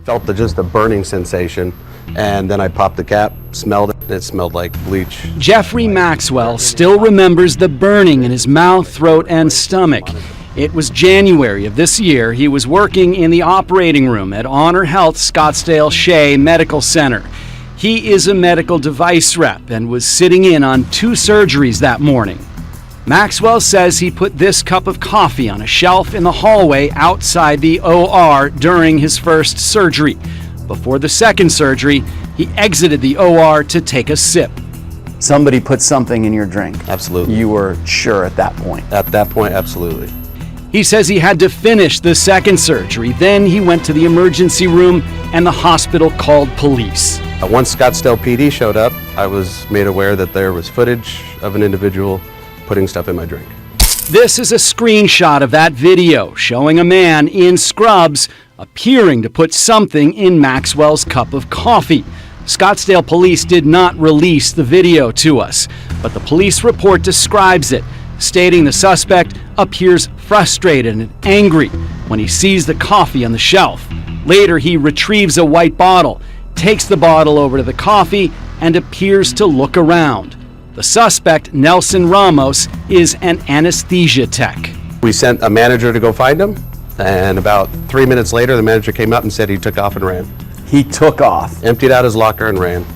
Felt just a burning sensation, and then I popped the cap, smelled it, and it smelled like bleach. Jeffrey Maxwell still remembers the burning in his mouth, throat, and stomach. It was January of this year. He was working in the operating room at HonorHealth Scottsdale Shea Medical Center. He is a medical device rep and was sitting in on 2 surgeries that morning. Maxwell says he put this cup of coffee on a shelf in the hallway outside the OR during his first surgery. Before the second surgery, he exited the OR to take a sip. Somebody put something in your drink. Absolutely. You were sure at that point? At that point, absolutely. He says he had to finish the second surgery. Then he went to the emergency room and the hospital called police. Once Scottsdale PD showed up, I was made aware that there was footage of an individual putting stuff in my drink. This is a screenshot of that video showing a man in scrubs appearing to put something in Maxwell's cup of coffee. Scottsdale police did not release the video to us, but the police report describes it, stating the suspect appears frustrated and angry when he sees the coffee on the shelf. Later, he retrieves a white bottle, takes the bottle over to the coffee, and appears to look around. The suspect, Nelson Ramos, is an anesthesia tech. We sent a manager to go find him, and about 3 minutes later, the manager came up and said he took off and ran. He took off. Emptied out his locker and ran.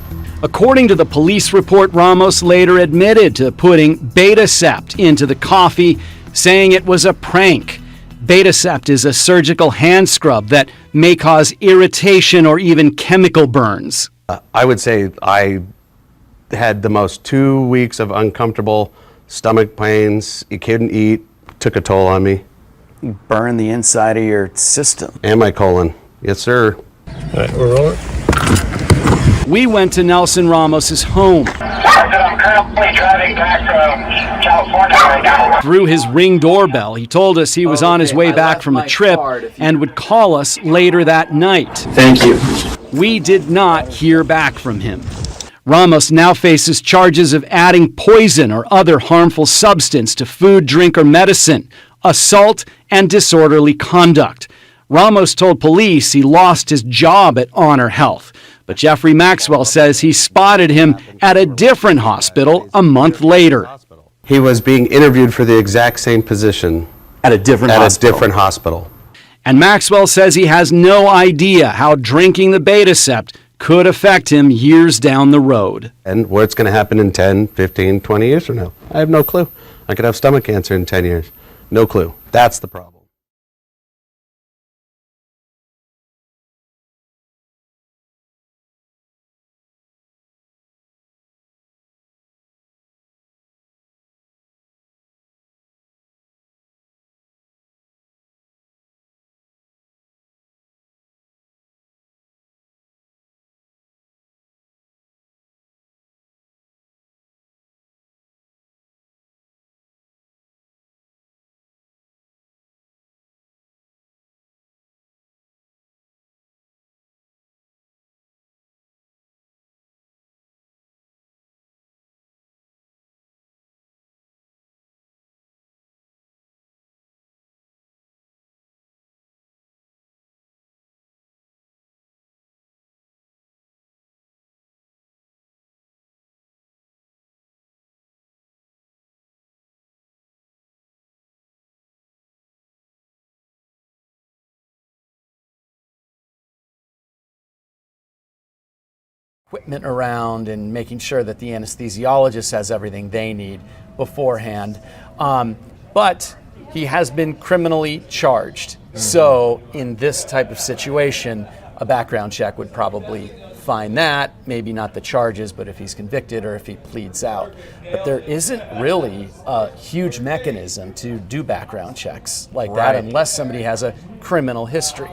According to the police report, Ramos later admitted to putting Betasept into the coffee, saying it was a prank. Betasept is a surgical hand scrub that may cause irritation or even chemical burns. I would say I had the most 2 weeks of uncomfortable stomach pains. You couldn't eat. Took a toll on me. You burned the inside of your system. And my colon. Yes, sir. All right, we're rolling. We went to Nelson Ramos's home. I'm currently driving back from California right now. Through his Ring doorbell, he told us he was on his way back from a trip and would call us later that night. Thank you. We did not hear back from him. Ramos now faces charges of adding poison or other harmful substance to food, drink, or medicine, assault, and disorderly conduct. Ramos told police he lost his job at HonorHealth, but Jeffrey Maxwell says he spotted him at a different hospital a month later. He was being interviewed for the exact same position At a different hospital. And Maxwell says he has no idea how drinking the Betasept could affect him years down the road. And what's going to happen in 10, 15, 20 years from now? I have no clue. I could have stomach cancer in 10 years. No clue. That's the problem. Equipment around and making sure that the anesthesiologist has everything they need beforehand. But he has been criminally charged. So in this type of situation, a background check would probably find that, maybe not the charges, but if he's convicted or if he pleads out. But there isn't really a huge mechanism to do background checks like that unless somebody has a criminal history.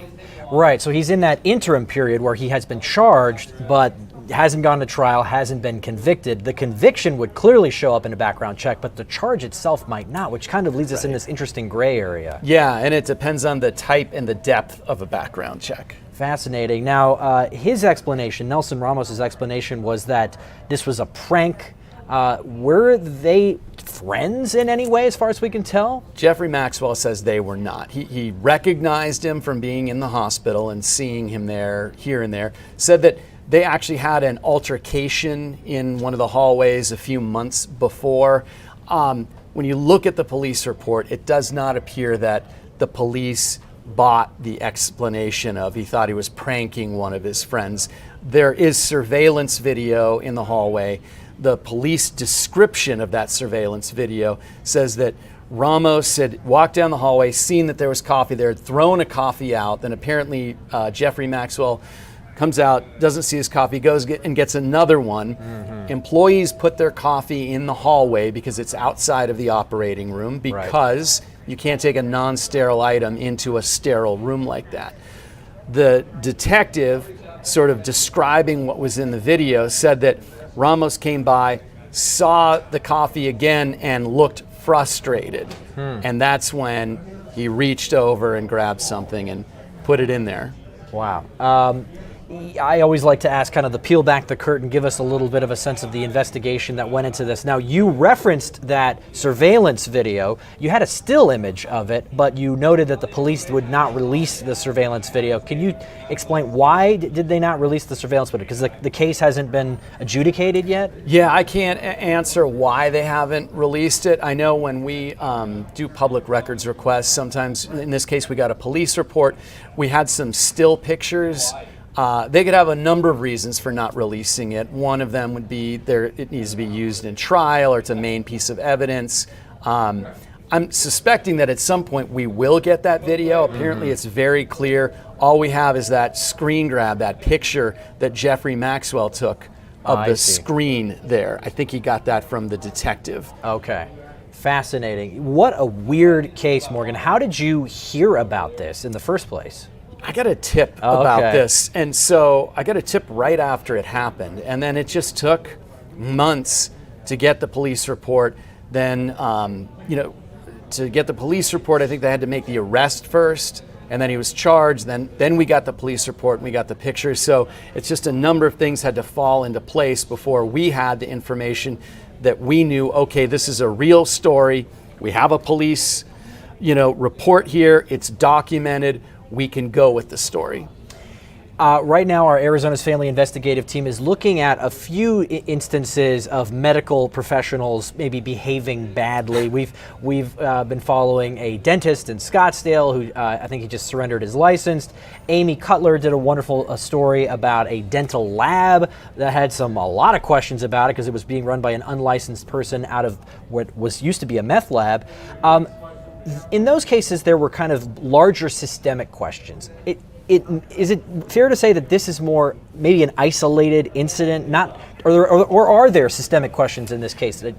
Right, so he's in that interim period where he has been charged, but hasn't gone to trial, hasn't been convicted. The conviction would clearly show up in a background check, but the charge itself might not, which kind of leads us in this interesting gray area. Yeah, and it depends on the type and the depth of a background check. Fascinating. Now, his explanation, Nelson Ramos's explanation, was that this was a prank. Were they friends in any way, as far as we can tell? Jeffrey Maxwell says they were not. He recognized him from being in the hospital and seeing him there, here and there. Said that they actually had an altercation in one of the hallways a few months before. When you look at the police report, it does not appear that the police bought the explanation of he thought he was pranking one of his friends. There is surveillance video in the hallway. The police description of that surveillance video says that Ramos had walked down the hallway, seen that there was coffee there, had thrown a coffee out. Then apparently Jeffrey Maxwell comes out, doesn't see his coffee, goes and gets another one. Employees put their coffee in the hallway because it's outside of the operating room, because you can't take a non-sterile item into a sterile room like that. The detective, sort of describing what was in the video, said that Ramos came by, saw the coffee again, and looked frustrated. And that's when he reached over and grabbed something and put it in there. Wow. I always like to ask kind of the peel back the curtain, give us a little bit of a sense of the investigation that went into this. Now, you referenced that surveillance video. You had a still image of it, but you noted that the police would not release the surveillance video. Can you explain why did they not release the surveillance video? Because the case hasn't been adjudicated yet? Yeah, I can't answer why they haven't released it. I know when we do public records requests, sometimes, in this case, we got a police report. We had some still pictures. They could have a number of reasons for not releasing it. One of them would be it needs to be used in trial, or it's a main piece of evidence. I'm suspecting that at some point we will get that video. Apparently it's very clear. All we have is that screen grab, that picture that Jeffrey Maxwell took of the screen there. I think he got that from the detective. Okay. Fascinating. What a weird case, Morgan. How did you hear about this in the first place? I got a tip about this, and so I got a tip right after it happened, and then it just took months to get the police report. Then, to get the police report, I think they had to make the arrest first, and then he was charged. Then we got the police report, and we got the pictures. So it's just a number of things had to fall into place before we had the information that we knew, okay, this is a real story. We have a police, report here. It's documented. We can go with the story. Right now, our Arizona's Family Investigative Team is looking at a few instances of medical professionals maybe behaving badly. We've been following a dentist in Scottsdale who I think he just surrendered his license. Amy Cutler did a wonderful story about a dental lab that had a lot of questions about it because it was being run by an unlicensed person out of what used to be a meth lab. In those cases, there were kind of larger systemic questions. Is it fair to say that this is more maybe an isolated incident, or are there systemic questions in this case that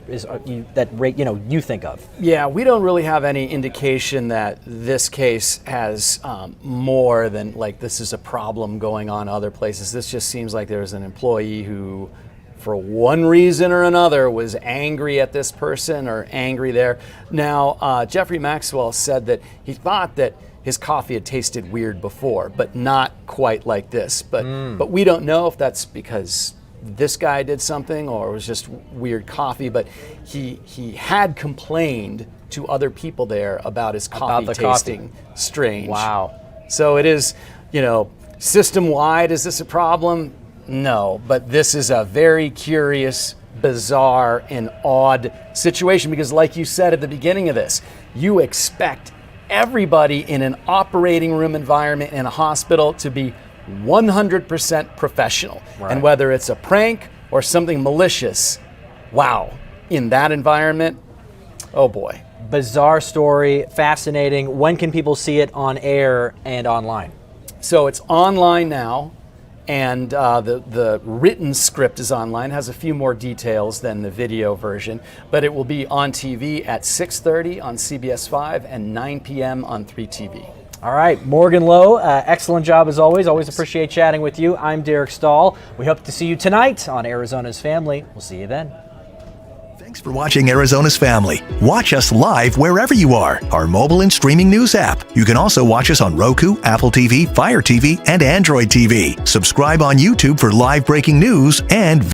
you think of? Yeah, we don't really have any indication that this case has more than this is a problem going on other places. This just seems like there's an employee who, for one reason or another, was angry at this person or angry there. Now, Jeffrey Maxwell said that he thought that his coffee had tasted weird before, but not quite like this. But we don't know if that's because this guy did something or it was just weird coffee. But he had complained to other people there about his coffee tasting strange. Wow. So it is, system-wide, is this a problem? No, but this is a very curious, bizarre, and odd situation because, like you said at the beginning of this, you expect everybody in an operating room environment in a hospital to be 100% professional. Right. And whether it's a prank or something malicious, wow, in that environment, oh boy. Bizarre story, fascinating. When can people see it on air and online? So it's online now. And the written script is online, has a few more details than the video version, but it will be on TV at 6:30 on CBS 5 and 9 p.m. on 3TV. All right, Morgan Lowe, excellent job as always. Always appreciate chatting with you. I'm Derek Stahl. We hope to see you tonight on Arizona's Family. We'll see you then. Thanks for watching Arizona's Family. Watch us live wherever you are. Our mobile and streaming news app. You can also watch us on Roku, Apple TV, Fire TV, and Android TV. Subscribe on YouTube for live breaking news and